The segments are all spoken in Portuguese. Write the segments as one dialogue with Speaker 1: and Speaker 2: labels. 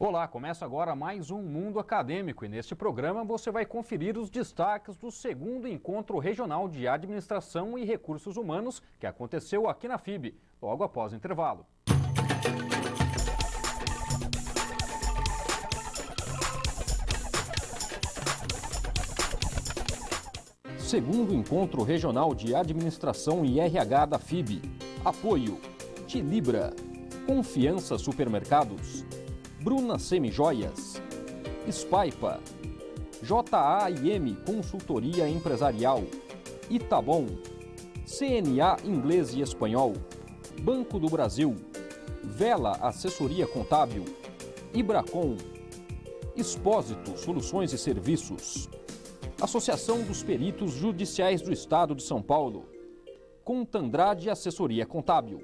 Speaker 1: Olá, começa agora mais um Mundo Acadêmico e neste programa você vai conferir os destaques do segundo Encontro Regional de Administração e Recursos Humanos que aconteceu aqui na FIB, logo após o intervalo. Segundo Encontro Regional de Administração e RH da FIB. Apoio: Tilibra, Confiança Supermercados, Bruna Semijoias, Spaipa, JA&M Consultoria Empresarial, Itabom, CNA Inglês e Espanhol, Banco do Brasil, Vela Assessoria Contábil, Ibracom, Expósito Soluções e Serviços, Associação dos Peritos Judiciais do Estado de São Paulo, Contandrade Assessoria Contábil.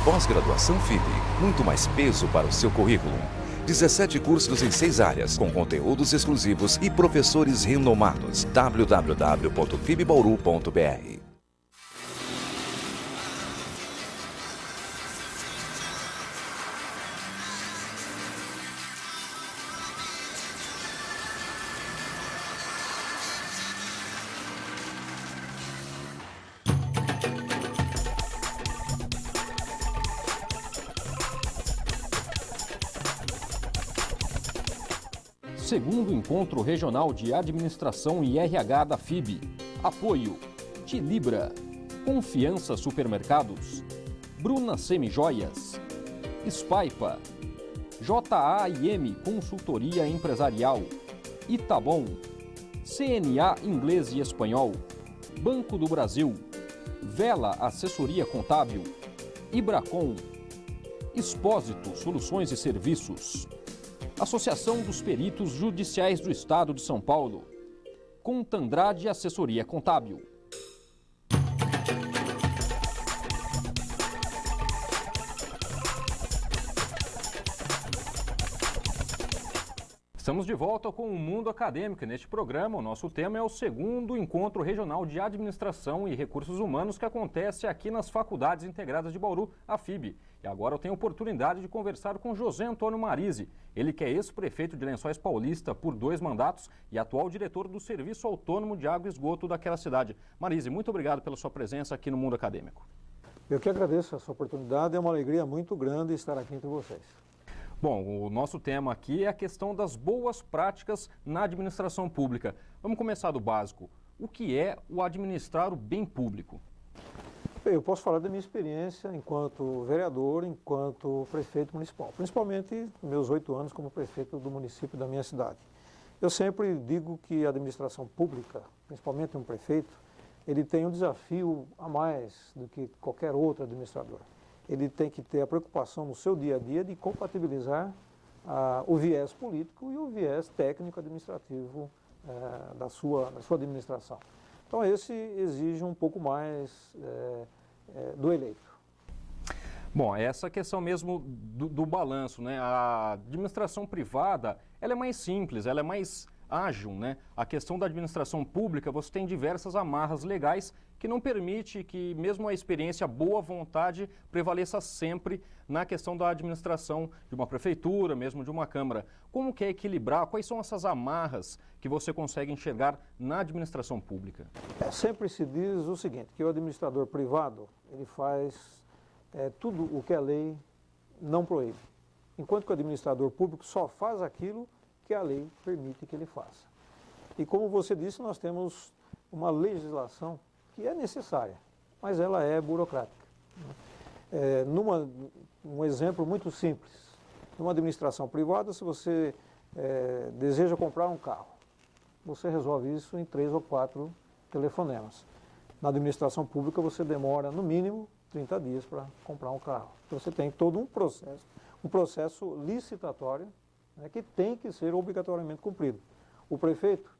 Speaker 2: Pós-graduação FIB, muito mais peso para o seu currículo. 17 cursos em 6 áreas, com conteúdos exclusivos e professores renomados. www.fibbauru.br.
Speaker 1: Segundo Encontro Regional de Administração e RH da FIB. Apoio: Tilibra, Confiança Supermercados, Bruna Semijoias, Spaipa, JA&M Consultoria Empresarial, Itabom, CNA Inglês e Espanhol, Banco do Brasil, Vela Assessoria Contábil, Ibracom, Expósito Soluções e Serviços, Associação dos Peritos Judiciais do Estado de São Paulo, Contandrade Assessoria Contábil. Estamos de volta com o Mundo Acadêmico e neste programa o nosso tema é o segundo Encontro Regional de Administração e Recursos Humanos que acontece aqui nas Faculdades Integradas de Bauru, a FIB. E agora eu tenho a oportunidade de conversar com José Antônio Marise, ele que é ex-prefeito de Lençóis Paulista por 2 mandatos e atual diretor do Serviço Autônomo de Água e Esgoto daquela cidade. Marise, muito obrigado pela sua presença aqui no Mundo Acadêmico.
Speaker 3: Eu que agradeço essa oportunidade, é uma alegria muito grande estar aqui entre vocês.
Speaker 1: Bom, o nosso tema aqui é a questão das boas práticas na administração pública. Vamos começar do básico. O que é o administrar o bem público?
Speaker 3: Eu posso falar da minha experiência enquanto vereador, enquanto prefeito municipal, principalmente meus 8 anos como prefeito do município da minha cidade. Eu sempre digo que a administração pública, principalmente um prefeito, ele tem um desafio a mais do que qualquer outro administrador. Ele tem que ter a preocupação no seu dia a dia de compatibilizar o viés político e o viés técnico-administrativo da sua administração. Então, esse exige um pouco mais do eleito.
Speaker 1: Bom, essa questão mesmo do balanço, né? A administração privada, ela é mais simples, ela é mais ágil, né? A questão da administração pública, você tem diversas amarras legais que não permite que mesmo a experiência, a boa vontade prevaleça sempre na questão da administração de uma prefeitura, mesmo de uma câmara. Como que é equilibrar? Quais são essas amarras que você consegue enxergar na administração pública?
Speaker 3: Sempre se diz o seguinte, que o administrador privado, ele faz tudo o que a lei não proíbe, enquanto que o administrador público só faz aquilo que a lei permite que ele faça. E como você disse, nós temos uma legislação que é necessária, mas ela é burocrática. Um exemplo muito simples, numa administração privada, se você deseja comprar um carro, você resolve isso em 3 ou 4 telefonemas. Na administração pública você demora no mínimo 30 dias para comprar um carro. Então você tem todo um processo licitatório, né, que tem que ser obrigatoriamente cumprido. O prefeito,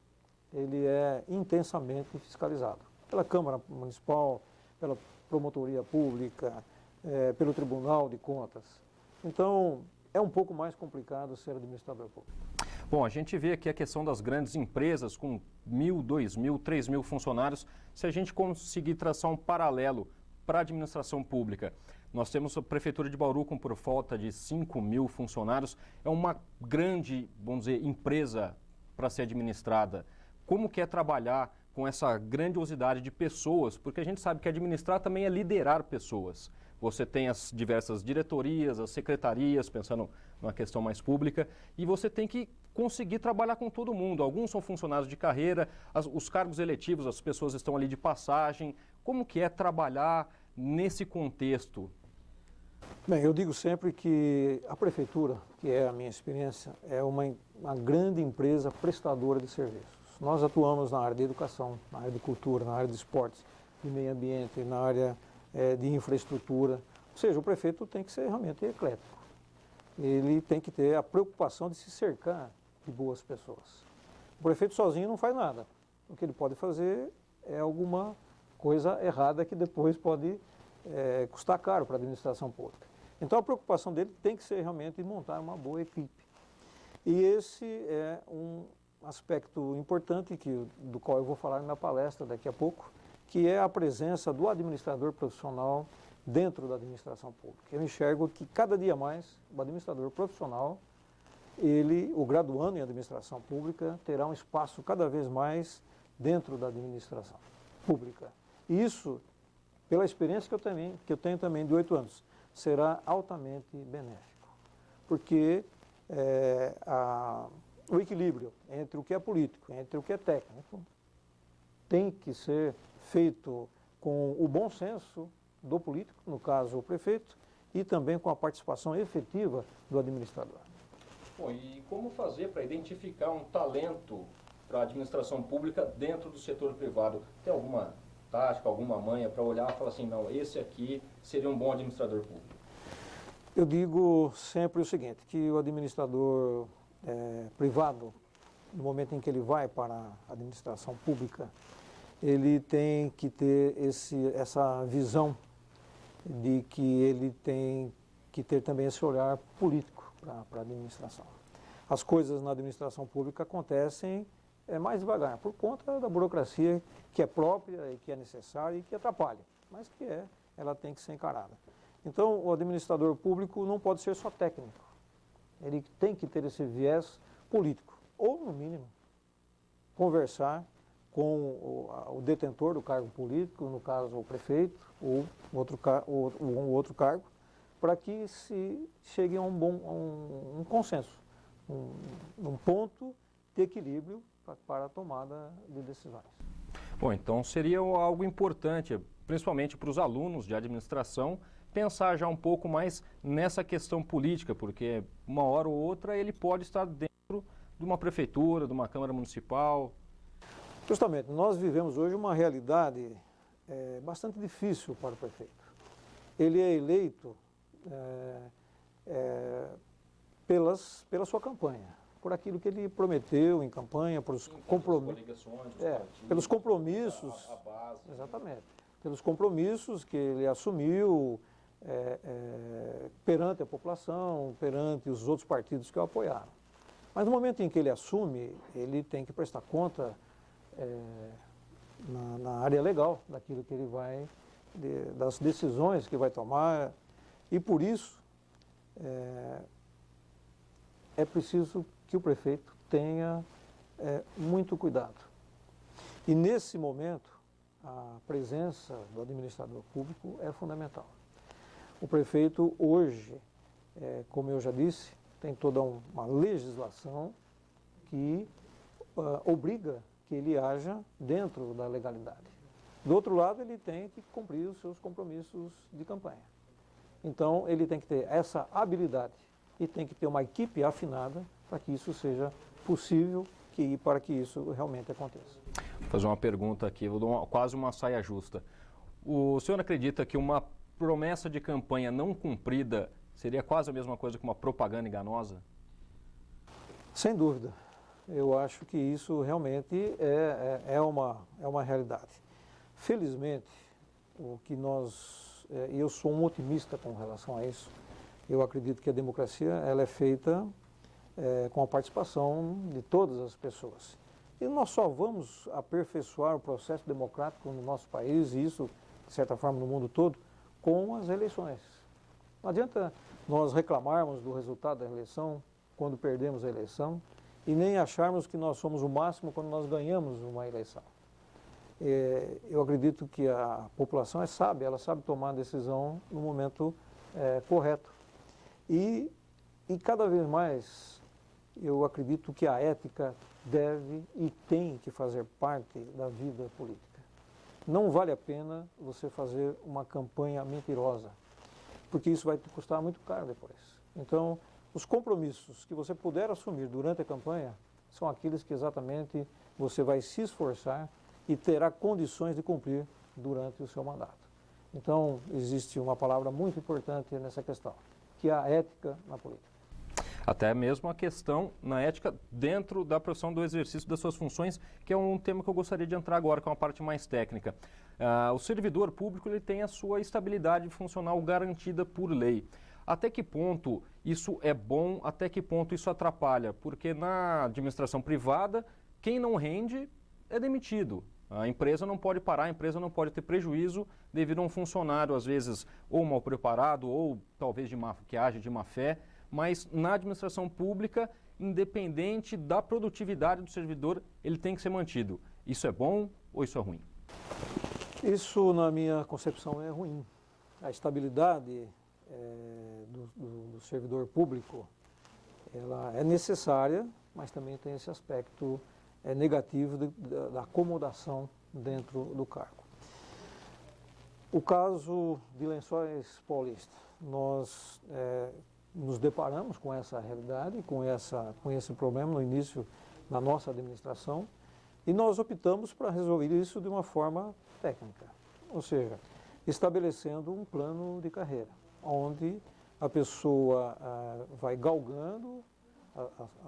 Speaker 3: ele é intensamente fiscalizado pela Câmara Municipal, pela Promotoria Pública, pelo Tribunal de Contas. Então, é um pouco mais complicado ser administrador público.
Speaker 1: Bom, a gente vê aqui a questão das grandes empresas com 1.000, 2.000, 3.000 funcionários. Se a gente conseguir traçar um paralelo para a administração pública, nós temos a Prefeitura de Bauru com por volta de 5.000 funcionários. É uma grande, vamos dizer, empresa para ser administrada. Como que é trabalhar com essa grandiosidade de pessoas? Porque a gente sabe que administrar também é liderar pessoas. Você tem as diversas diretorias, as secretarias, pensando numa questão mais pública, e você tem que conseguir trabalhar com todo mundo. Alguns são funcionários de carreira, os cargos eletivos, as pessoas estão ali de passagem. Como que é trabalhar nesse contexto?
Speaker 3: Bem, eu digo sempre que a prefeitura, que é a minha experiência, é uma grande empresa prestadora de serviços. Nós atuamos na área de educação, na área de cultura, na área de esportes, de meio ambiente, na área de infraestrutura. Ou seja, o prefeito tem que ser realmente eclético. Ele tem que ter a preocupação de se cercar de boas pessoas. O prefeito sozinho não faz nada. O que ele pode fazer é alguma coisa errada que depois pode custar caro para a administração pública. Então a preocupação dele tem que ser realmente montar uma boa equipe. E esse é um aspecto importante do qual eu vou falar na minha palestra daqui a pouco, que é a presença do administrador profissional dentro da administração pública. Eu enxergo que cada dia mais o administrador profissional, o graduando em administração pública, terá um espaço cada vez mais dentro da administração pública. E isso, pela experiência que eu tenho também de 8 anos, será altamente benéfico, porque o equilíbrio entre o que é político, entre o que é técnico, tem que ser feito com o bom senso do político, no caso o prefeito, e também com a participação efetiva do administrador.
Speaker 1: Bom, e como fazer para identificar um talento para a administração pública dentro do setor privado? Tem alguma tática, alguma manha para olhar e falar assim, não, esse aqui seria um bom administrador público?
Speaker 3: Eu digo sempre o seguinte, que o administrador privado, no momento em que ele vai para a administração pública, ele tem que ter essa visão de que ele tem que ter também esse olhar político para a administração. As coisas na administração pública acontecem mais devagar, por conta da burocracia que é própria e que é necessária e que atrapalha, mas ela tem que ser encarada. Então, o administrador público não pode ser só técnico, ele tem que ter esse viés político, ou, no mínimo, conversar com o detentor do cargo político, no caso o prefeito, ou um outro cargo, para que se chegue a um consenso, um ponto de equilíbrio para a tomada de decisões.
Speaker 1: Bom, então seria algo importante, principalmente para os alunos de administração, pensar já um pouco mais nessa questão política, porque uma hora ou outra ele pode estar dentro de uma prefeitura, de uma Câmara Municipal.
Speaker 3: Justamente, nós vivemos hoje uma realidade bastante difícil para o prefeito. Ele é eleito pela sua campanha, por aquilo que ele prometeu em campanha, pelos compromissos,
Speaker 1: a base.
Speaker 3: Exatamente, pelos compromissos que ele assumiu perante a população, perante os outros partidos que o apoiaram. Mas no momento em que ele assume, ele tem que prestar conta na área legal daquilo que ele das decisões que vai tomar, e por isso é preciso que o prefeito tenha muito cuidado. E nesse momento, a presença do administrador público é fundamental. O prefeito hoje, como eu já disse, tem toda uma legislação que obriga que ele haja dentro da legalidade. Do outro lado, ele tem que cumprir os seus compromissos de campanha. Então, ele tem que ter essa habilidade e tem que ter uma equipe afinada para que isso seja possível e para que isso realmente aconteça.
Speaker 1: Vou fazer uma pergunta aqui, vou dar quase uma saia justa. O senhor acredita que uma promessa de campanha não cumprida seria quase a mesma coisa que uma propaganda enganosa?
Speaker 3: Sem dúvida. Eu acho que isso realmente é uma realidade. Felizmente, eu sou um otimista com relação a isso. Eu acredito que a democracia ela é feita com a participação de todas as pessoas. E nós só vamos aperfeiçoar o processo democrático no nosso país, e isso, de certa forma, no mundo todo, com as eleições. Não adianta nós reclamarmos do resultado da eleição quando perdemos a eleição e nem acharmos que nós somos o máximo quando nós ganhamos uma eleição. Eu acredito que a população é sábia, ela sabe tomar a decisão no momento correto. E cada vez mais eu acredito que a ética deve e tem que fazer parte da vida política. Não vale a pena você fazer uma campanha mentirosa, porque isso vai te custar muito caro depois. Então, os compromissos que você puder assumir durante a campanha são aqueles que exatamente você vai se esforçar e terá condições de cumprir durante o seu mandato. Então, existe uma palavra muito importante nessa questão, que é a ética na política.
Speaker 1: Até mesmo a questão na ética dentro da profissão do exercício das suas funções, que é um tema que eu gostaria de entrar agora, que é uma parte mais técnica. O servidor público ele tem a sua estabilidade funcional garantida por lei. Até que ponto isso é bom, até que ponto isso atrapalha? Porque na administração privada, quem não rende é demitido. A empresa não pode parar, a empresa não pode ter prejuízo devido a um funcionário, às vezes, ou mal preparado, ou talvez que age de má fé. Mas na administração pública, independente da produtividade do servidor, ele tem que ser mantido. Isso é bom ou isso é ruim?
Speaker 3: Isso, na minha concepção, é ruim. A estabilidade do servidor público, ela é necessária, mas também tem esse aspecto negativo da acomodação dentro do cargo. O caso de Lençóis Paulista, nós nos deparamos com essa realidade, com esse problema no início da nossa administração e nós optamos para resolver isso de uma forma técnica, ou seja, estabelecendo um plano de carreira, onde a pessoa vai galgando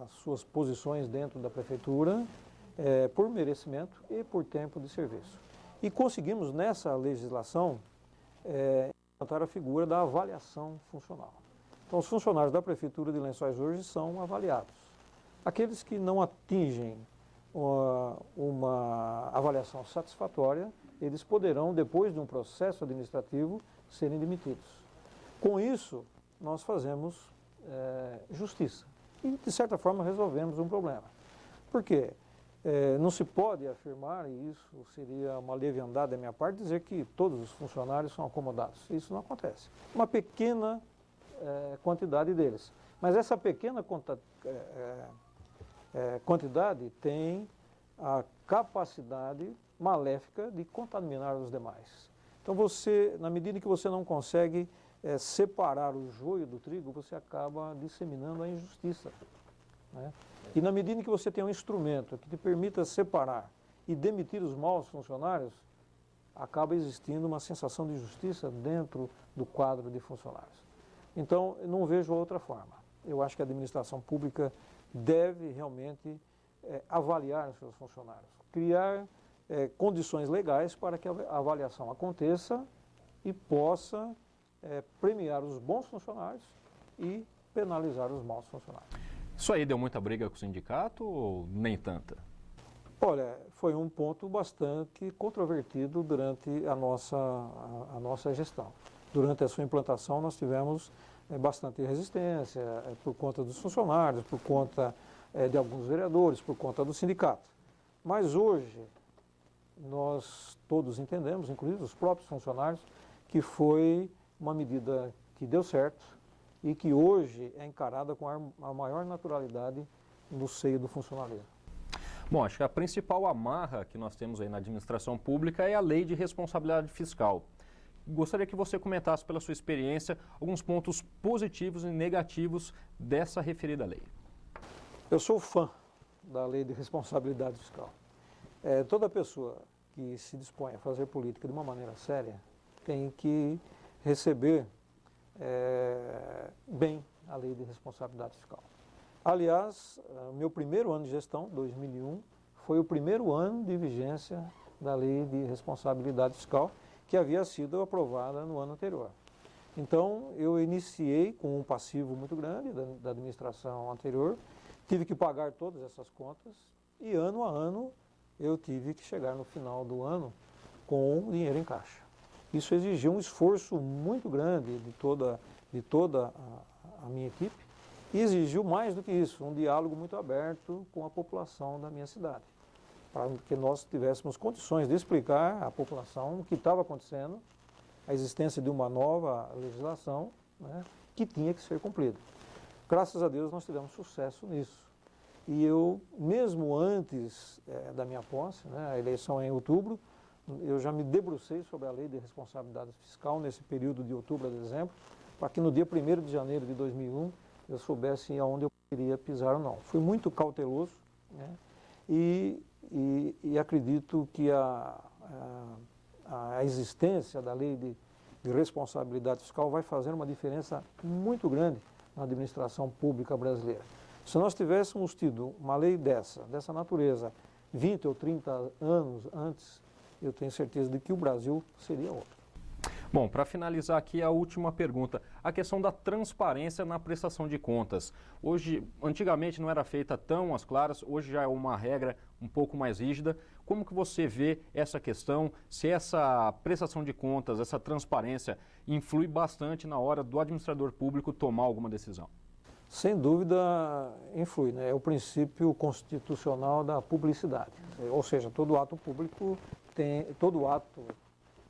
Speaker 3: as suas posições dentro da prefeitura por merecimento e por tempo de serviço. E conseguimos nessa legislação implantar a figura da avaliação funcional. Então, os funcionários da Prefeitura de Lençóis hoje são avaliados. Aqueles que não atingem uma avaliação satisfatória, eles poderão, depois de um processo administrativo, serem demitidos. Com isso, nós fazemos justiça e, de certa forma, resolvemos um problema. Por quê? Não se pode afirmar, e isso seria uma leviandade da minha parte, dizer que todos os funcionários são acomodados. Isso não acontece. Uma pequena quantidade deles. Mas essa pequena quantidade tem a capacidade maléfica de contaminar os demais. Então você, na medida que você não consegue separar o joio do trigo, você acaba disseminando a injustiça, né? E na medida que você tem um instrumento que te permita separar e demitir os maus funcionários, acaba existindo uma sensação de justiça dentro do quadro de funcionários. Então, eu não vejo outra forma. Eu acho que a administração pública deve realmente avaliar os seus funcionários, criar condições legais para que a avaliação aconteça e possa premiar os bons funcionários e penalizar os maus funcionários.
Speaker 1: Isso aí deu muita briga com o sindicato ou nem tanta?
Speaker 3: Olha, foi um ponto bastante controvertido durante a nossa gestão. Durante a sua implantação, nós tivemos bastante resistência por conta dos funcionários, por conta de alguns vereadores, por conta do sindicato. Mas hoje, nós todos entendemos, inclusive os próprios funcionários, que foi uma medida que deu certo e que hoje é encarada com a maior naturalidade no seio do funcionalismo.
Speaker 1: Bom, acho que a principal amarra que nós temos aí na administração pública é a Lei de Responsabilidade Fiscal. Gostaria que você comentasse pela sua experiência alguns pontos positivos e negativos dessa referida lei.
Speaker 3: Eu sou fã da Lei de Responsabilidade Fiscal. Toda pessoa que se dispõe a fazer política de uma maneira séria tem que receber bem a Lei de Responsabilidade Fiscal. Aliás, meu primeiro ano de gestão, 2001, foi o primeiro ano de vigência da Lei de Responsabilidade Fiscal, que havia sido aprovada no ano anterior. Então, eu iniciei com um passivo muito grande da administração anterior tive que pagar todas essas contas e ano a ano eu tive que chegar no final do ano com o dinheiro em caixa. Isso exigiu um esforço muito grande de toda a minha equipe e exigiu mais do que isso, um diálogo muito aberto com a população da minha cidade, para que nós tivéssemos condições de explicar à população o que estava acontecendo, a existência de uma nova legislação, né, que tinha que ser cumprida. Graças a Deus nós tivemos sucesso nisso. E eu, mesmo antes da minha posse, né, a eleição é em outubro, eu já me debrucei sobre a lei de responsabilidade fiscal nesse período de outubro a dezembro, para que no dia 1º de janeiro de 2001 eu soubesse aonde eu queria pisar ou não. Fui muito cauteloso, né, e acredito que a existência da lei de responsabilidade fiscal vai fazer uma diferença muito grande na administração pública brasileira. Se nós tivéssemos tido uma lei dessa natureza, 20 ou 30 anos antes, eu tenho certeza de que o Brasil seria outro.
Speaker 1: Bom, para finalizar aqui a última pergunta, a questão da transparência na prestação de contas. Hoje, antigamente não era feita tão às claras, hoje já é uma regra um pouco mais rígida. Como que você vê essa questão, se essa prestação de contas, essa transparência influi bastante na hora do administrador público tomar alguma decisão?
Speaker 3: Sem dúvida influi, né? É o princípio constitucional da publicidade, ou seja, todo ato público todo ato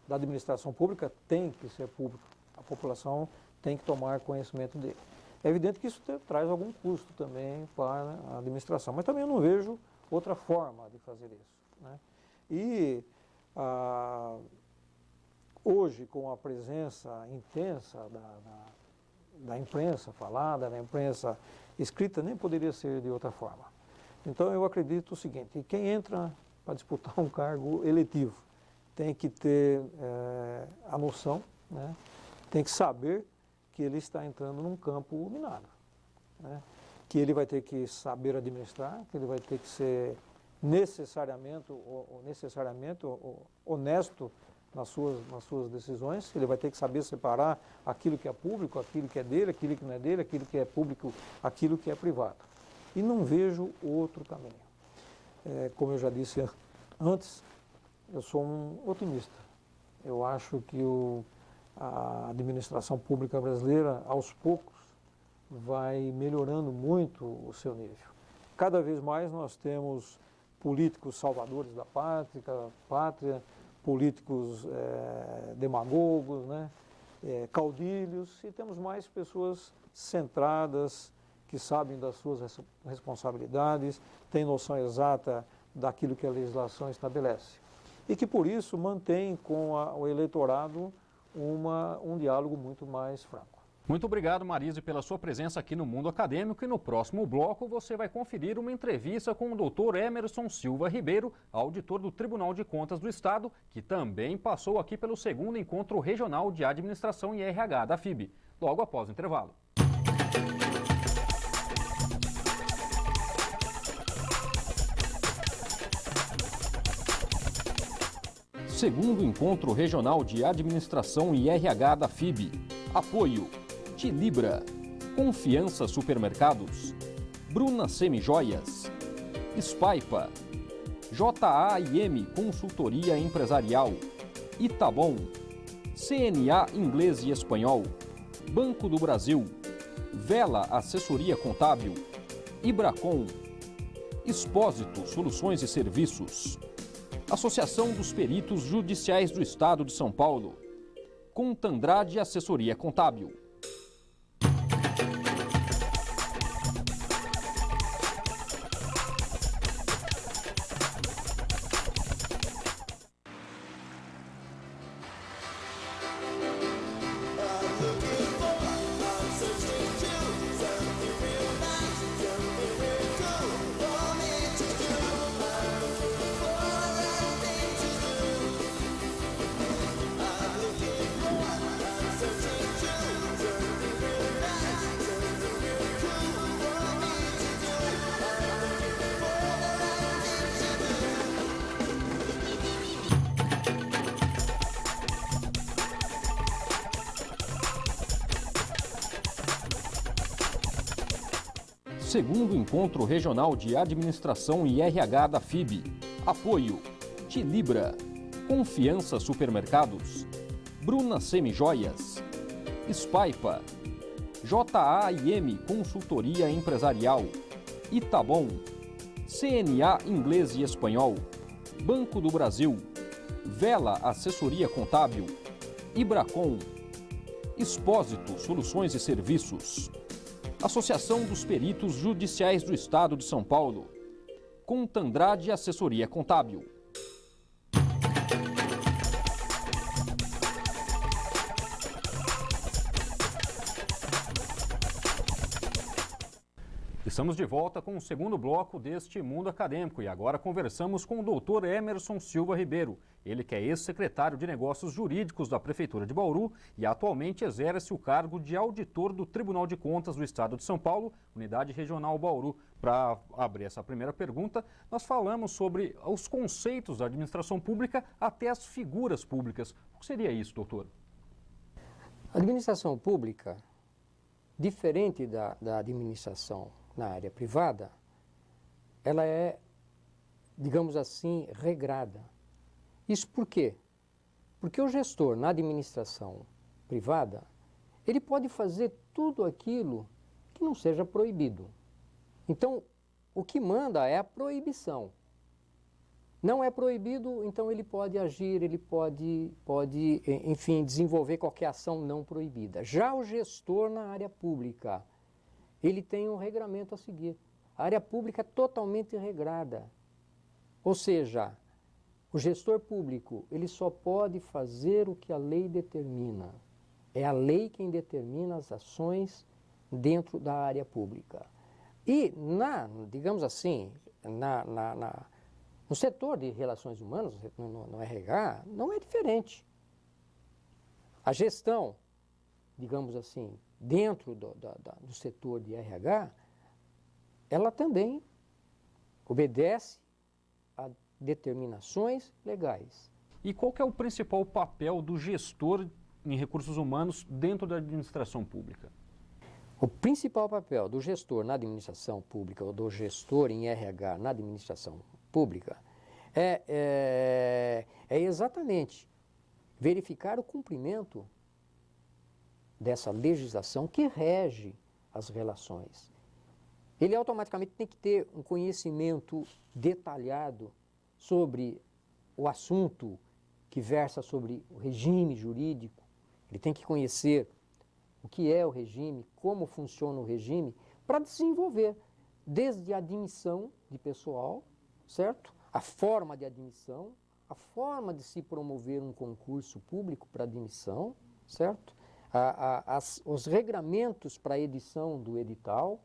Speaker 3: da administração pública tem que ser público, a população tem que tomar conhecimento dele. É evidente que isso traz algum custo também para a administração, mas também eu não vejo outra forma de fazer isso, né? E hoje, com a presença intensa da imprensa falada, da imprensa escrita, nem poderia ser de outra forma. Então eu acredito o seguinte, quem entra para disputar um cargo eletivo tem que ter a noção, né, tem que saber que ele está entrando num campo minado, né, que ele vai ter que saber administrar, que ele vai ter que ser necessariamente honesto nas suas decisões, ele vai ter que saber separar aquilo que é público, aquilo que é dele, aquilo que não é dele, aquilo que é público, aquilo que é privado. E não vejo outro caminho. Como eu já disse antes, eu sou um otimista. Eu acho que a administração pública brasileira, aos poucos, vai melhorando muito o seu nível. Cada vez mais nós temos políticos salvadores da pátria, políticos demagogos, né, caudilhos, e temos mais pessoas centradas, que sabem das suas responsabilidades, têm noção exata daquilo que a legislação estabelece. E que, por isso, mantém com o eleitorado um diálogo muito mais franco.
Speaker 1: Muito obrigado, Marise, pela sua presença aqui no Mundo Acadêmico, e no próximo bloco você vai conferir uma entrevista com o Dr. Emerson Silva Ribeiro, auditor do Tribunal de Contas do Estado, que também passou aqui pelo 2º Encontro Regional de Administração e RH da FIB, logo após o intervalo. Segundo Encontro Regional de Administração e RH da FIB. Apoio Tilibra, Confiança Supermercados, Bruna Semijoias, Spaipa, JAIM Consultoria Empresarial, Itabom, CNA Inglês e Espanhol, Banco do Brasil, Vela Assessoria Contábil, Ibracom, Expósito Soluções e Serviços, Associação dos Peritos Judiciais do Estado de São Paulo, Contandrade Assessoria Contábil. Segundo Encontro Regional de Administração e RH da FIB. Apoio Tilibra, Confiança Supermercados, Bruna Semijoias, Spaipa, JAIM Consultoria Empresarial, Itabom, CNA Inglês e Espanhol, Banco do Brasil, Vela Assessoria Contábil, Ibracom, Expósito Soluções e Serviços, Associação dos Peritos Judiciais do Estado de São Paulo, Contandrade Assessoria Contábil. Estamos de volta com o segundo bloco deste Mundo Acadêmico e agora conversamos com o doutor Emerson Silva Ribeiro. Ele que é ex-secretário de Negócios Jurídicos da Prefeitura de Bauru e atualmente exerce o cargo de auditor do Tribunal de Contas do Estado de São Paulo, Unidade Regional Bauru. Para abrir essa primeira pergunta, nós falamos sobre os conceitos da administração pública até as figuras públicas. O que seria isso, doutor?
Speaker 4: A administração pública, diferente da administração na área privada, ela é, digamos assim, regrada. Isso por quê? Porque o gestor na administração privada, ele pode fazer tudo aquilo que não seja proibido. Então, o que manda é a proibição. Não é proibido, então ele pode agir, ele pode, enfim, desenvolver qualquer ação não proibida. Já o gestor na área pública, ele tem um regramento a seguir. A área pública é totalmente regrada. Ou seja, o gestor público, ele só pode fazer o que a lei determina. É a lei quem determina as ações dentro da área pública. E, digamos assim, no setor de relações humanas, no RH, não é diferente. A gestão, digamos assim, dentro do setor de RH, ela também obedece a determinações legais.
Speaker 1: E qual que é o principal papel do gestor em recursos humanos dentro da administração pública?
Speaker 4: O principal papel do gestor na administração pública ou do gestor em RH na administração pública é exatamente verificar o cumprimento dessa legislação que rege as relações. Ele automaticamente tem que ter um conhecimento detalhado sobre o assunto que versa sobre o regime jurídico. Ele tem que conhecer o que é o regime, como funciona o regime, para desenvolver desde a admissão de pessoal, certo? A forma de admissão, a forma de se promover um concurso público para admissão, certo? Os regramentos para a edição do edital.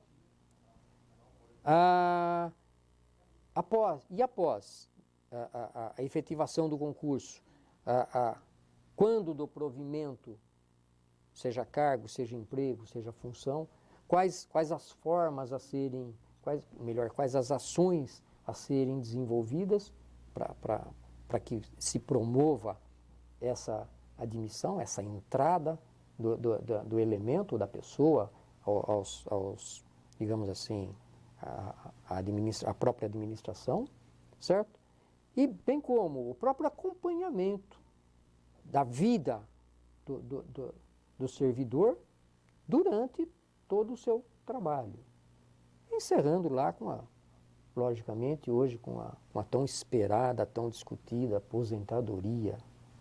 Speaker 4: Após a efetivação do concurso, quando do provimento, seja cargo, seja emprego, seja função, quais as formas a serem, quais as ações a serem desenvolvidas para que se promova essa admissão, essa entrada do elemento, da pessoa, digamos assim, a própria administração, certo? E bem como o próprio acompanhamento da vida do servidor durante todo o seu trabalho. Encerrando lá logicamente, hoje com a tão esperada, tão discutida aposentadoria.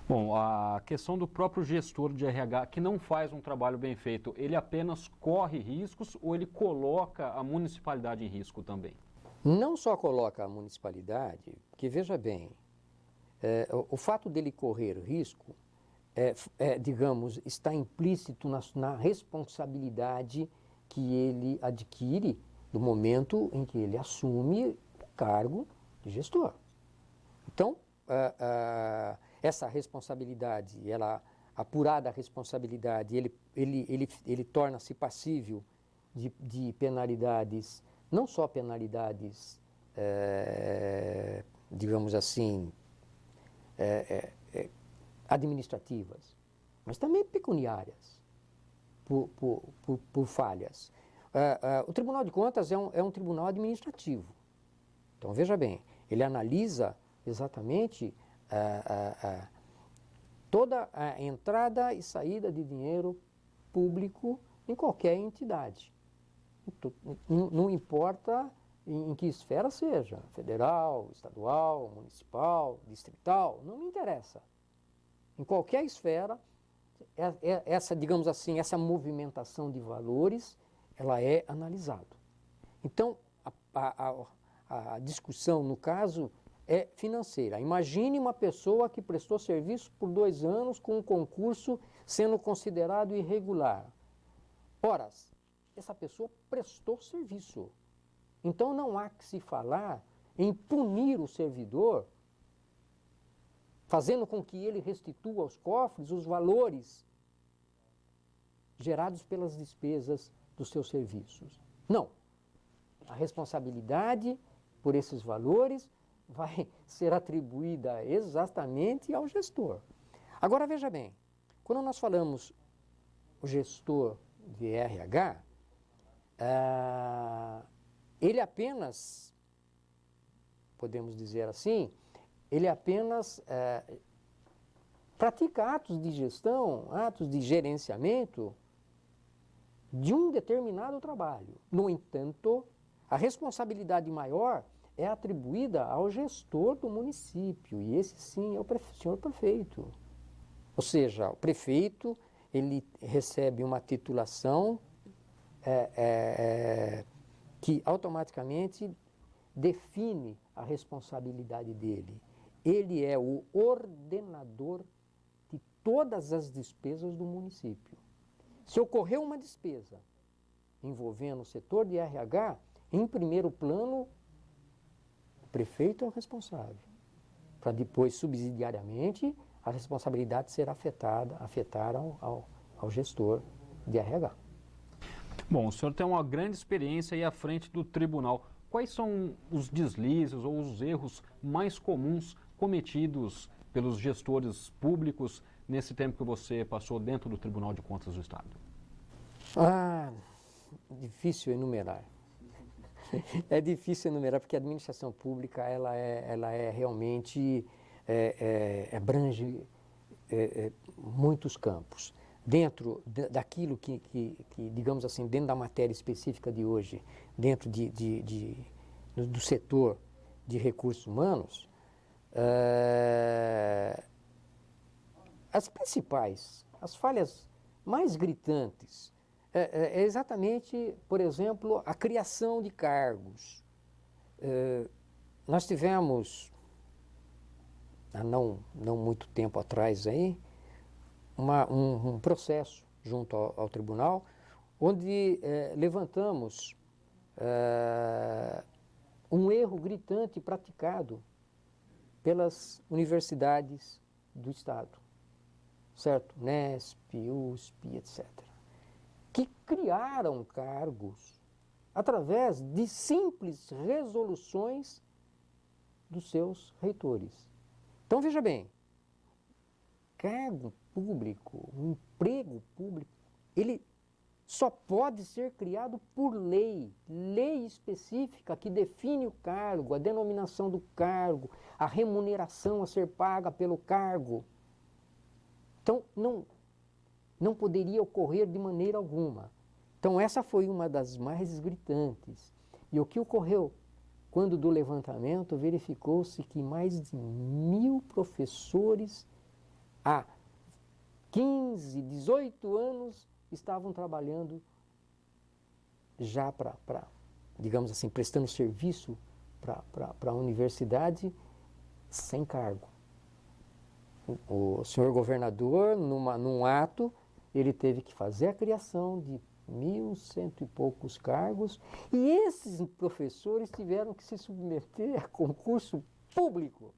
Speaker 1: Bom, a questão do próprio gestor de RH que não faz um trabalho bem feito, ele apenas corre riscos ou ele coloca a municipalidade em risco também?
Speaker 4: Não só coloca a municipalidade, porque veja bem, o fato dele correr risco, digamos, está implícito na responsabilidade que ele adquire no momento em que ele assume o cargo de gestor. Então, essa responsabilidade, apurada a responsabilidade, ele torna-se passível de penalidades, não só penalidades, digamos assim, administrativas, mas também pecuniárias, por falhas. O Tribunal de Contas é um tribunal administrativo. Então, veja bem, ele analisa exatamente toda a entrada e saída de dinheiro público em qualquer entidade. Não importa em que esfera seja, federal, estadual, municipal, distrital, não me interessa. Em qualquer esfera, essa, digamos assim, essa movimentação de valores, ela é analisada. Então, a discussão, no caso, é financeira. Imagine uma pessoa que prestou serviço por 2 anos com um concurso sendo considerado irregular. Ora, essa pessoa prestou serviço. Então não há que se falar em punir o servidor, fazendo com que ele restitua aos cofres os valores gerados pelas despesas dos seus serviços. Não. A responsabilidade por esses valores vai ser atribuída exatamente ao gestor. Agora, veja bem, quando nós falamos o gestor de RH, ele apenas, podemos dizer assim, ele apenas pratica atos de gestão, atos de gerenciamento de um determinado trabalho. No entanto, a responsabilidade maior é atribuída ao gestor do município, e esse sim é o senhor prefeito. Ou seja, o prefeito, ele recebe uma titulação que automaticamente define a responsabilidade dele. Ele é o ordenador de todas as despesas do município. Se ocorrer uma despesa envolvendo o setor de RH, em primeiro plano, o prefeito é o responsável. Para depois, subsidiariamente, a responsabilidade será afetar ao gestor de RH.
Speaker 1: Bom, o senhor tem uma grande experiência aí à frente do tribunal. Quais são os deslizes ou os erros mais comuns cometidos pelos gestores públicos nesse tempo que você passou dentro do Tribunal de Contas do Estado?
Speaker 4: Difícil enumerar. É difícil enumerar porque a administração pública ela é realmente abrange muitos campos. Dentro daquilo que, digamos assim, dentro da matéria específica de hoje, dentro do setor de recursos humanos, as principais, as falhas mais gritantes, é exatamente, por exemplo, a criação de cargos. Nós tivemos, há não muito tempo atrás aí, um processo junto ao tribunal, onde levantamos um erro gritante praticado pelas universidades do Estado, certo? Unesp, USP, etc., que criaram cargos através de simples resoluções dos seus reitores. Então, veja bem, cargo público, um emprego público, ele só pode ser criado por lei específica que define o cargo, a denominação do cargo, a remuneração a ser paga pelo cargo. Então, não poderia ocorrer de maneira alguma. Então, essa foi uma das mais gritantes. E o que ocorreu? Quando do levantamento verificou-se que mais de 1.000 professores há 15, 18 anos estavam trabalhando já para, digamos assim, prestando serviço para a universidade sem cargo. O senhor governador, num ato, ele teve que fazer a criação de 1.100 e poucos cargos, e esses professores tiveram que se submeter a concurso público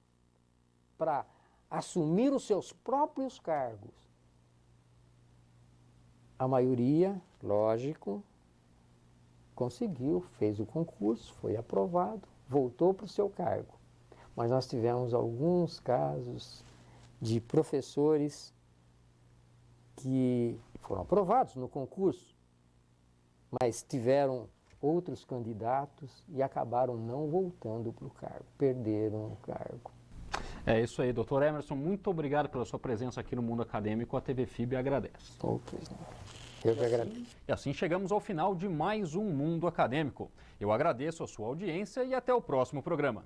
Speaker 4: para assumir os seus próprios cargos. A maioria, lógico, conseguiu, fez o concurso, foi aprovado, voltou para o seu cargo. Mas nós tivemos alguns casos de professores que foram aprovados no concurso, mas tiveram outros candidatos e acabaram não voltando para o cargo, perderam o cargo.
Speaker 1: É isso aí, doutor Emerson, muito obrigado pela sua presença aqui no Mundo Acadêmico. A TV FIB agradece.
Speaker 4: Ok, eu que agradeço.
Speaker 1: E assim chegamos ao final de mais um Mundo Acadêmico. Eu agradeço a sua audiência e até o próximo programa.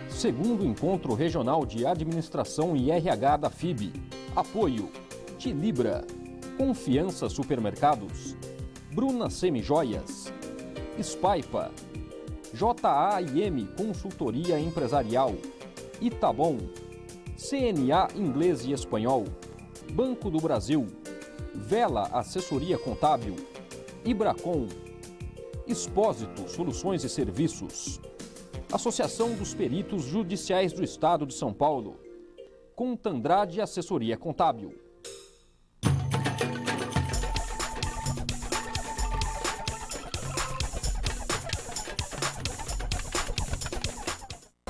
Speaker 1: Segundo Encontro Regional de Administração e RH da FIB. Apoio: Tilibra, Confiança Supermercados, Bruna Semijoias, Spaipa, JAIM Consultoria Empresarial, Itabom, CNA Inglês e Espanhol, Banco do Brasil, Vela Assessoria Contábil, Ibracom, Expósito Soluções e Serviços, Associação dos Peritos Judiciais do Estado de São Paulo, Contandrade Assessoria Contábil.